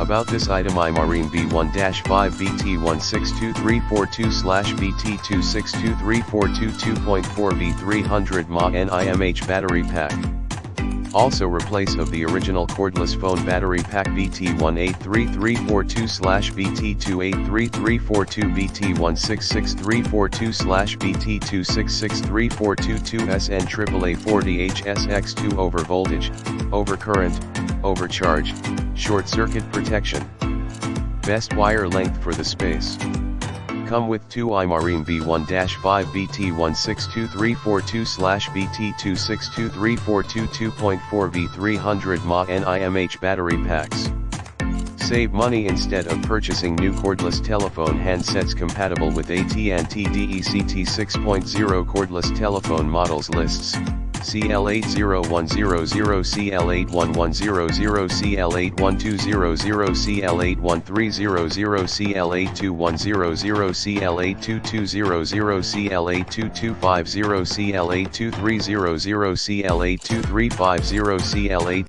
About this item, iMah B1-5 BT262342/BT262342 2.4V 300mAh NIMH battery pack. Also replace of the original cordless phone battery pack BT183342/BT283342 BT262342/BT262342 2SN AAA40 HSX2 over voltage, overcurrent, overcharge, short circuit protection. Best wire length for the space. Come with two iMah B1-5 BT262342/BT262342 2.4V 300mAh NIMH battery packs. Save money instead of purchasing new cordless telephone handsets compatible with AT&T DECT 6.0 cordless telephone models lists. CL80100, CL81100, CL81200, CL81300, CL82100, CL82200, CL82250, CL82300, CL82350, CL8